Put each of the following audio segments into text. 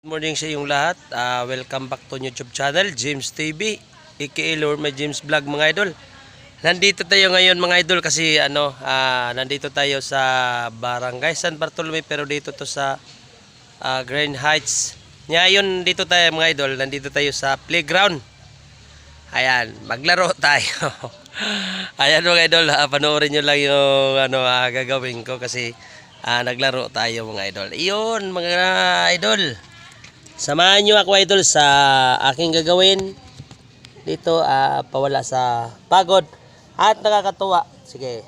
Good morning sa iyong lahat. Welcome back to YouTube channel, James TV, aka Lord My James Vlog mga idol. Nandito tayo ngayon mga idol kasi nandito tayo sa Barangay San Bartolome pero dito to sa Grand Heights. Ngayon dito tayo mga idol, nandito tayo sa playground. Ayan, maglaro tayo. Ayan mga idol, panoorin nyo lang yung gagawin ko kasi naglaro tayo mga idol. Iyon mga idol. Samahan nyo ako idol sa aking gagawin dito, pawala sa pagod at nakakatuwa. Sige.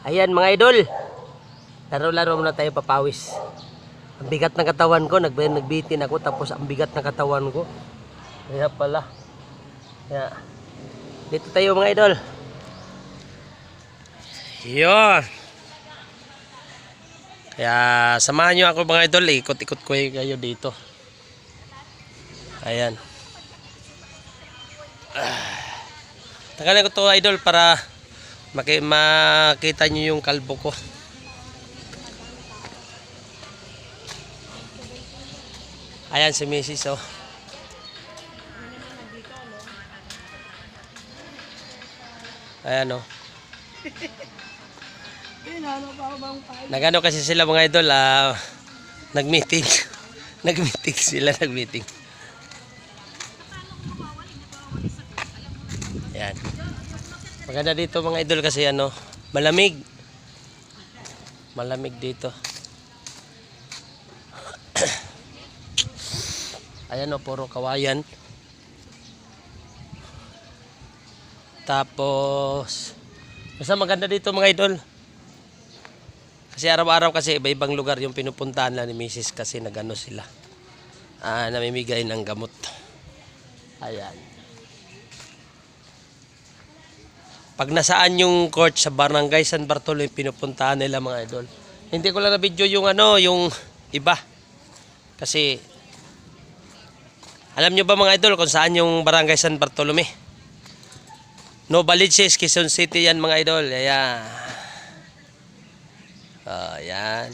Ayan mga idol, laro-laro muna tayo papawis. Ang bigat ng katawan ko, nagbitin ako tapos ang bigat ng katawan ko. Kaya pala. Kaya, dito tayo mga idol. Yun. Kaya samahan nyo ako mga idol, ikot-ikot ko kayo dito. Ayan. Tanggalin ko to idol para makita nyo yung kalbo ko. Ayan si Mrs. Oh. Ayan oh. Nagano kasi sila mga idol, nagmeeting. Nagmeeting sila, nagmeeting. Ayan. Maganda dito mga idol kasi malamig. Malamig dito. Ayan puro kawayan. Tapos basta maganda dito mga idol. Kasi araw-araw kasi iba-ibang lugar yung pinupuntahan na ni Mrs. kasi nagano sila. Namimigay ng gamot. Ayan. Pag nasaan yung court sa Barangay San Bartolome, pinupuntahan nila mga idol. Hindi ko lang na video yung yung iba. Kasi alam nyo ba mga idol kung saan yung Barangay San Bartolome? Novaliches, Quezon City yan mga idol. Ayan. Ayan.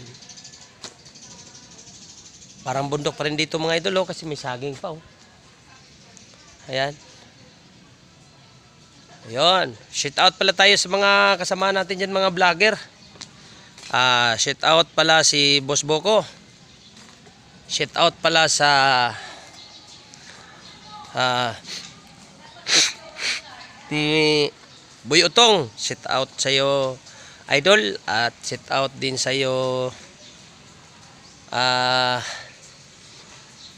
Parang bundok pa rin dito mga idol kasi may saging pa oh. Ayan. Ayun, shout out pala tayo sa mga kasama natin dyan mga vlogger. Shout out pala si Boss Boko. Shout out pala sa ni Boy Utong. Shout out sa iyo idol at shout out din sa iyo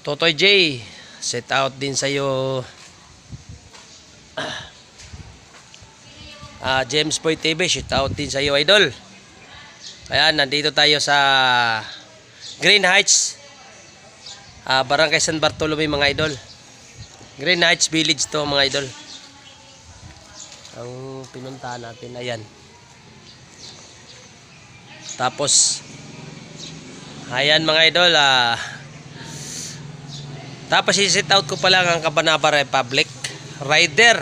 Totoy J Set out din sa iyo James Boy TV, shout out din sa iyo idol. Ayan, nandito tayo sa Green Heights, Barangay San Bartolome mga idol. Green Heights Village to mga idol. Ang pinuntahan natin, ayan. Tapos ayan mga idol, tapos i-set out ko pa lang ang Cabanaba Republic Rider.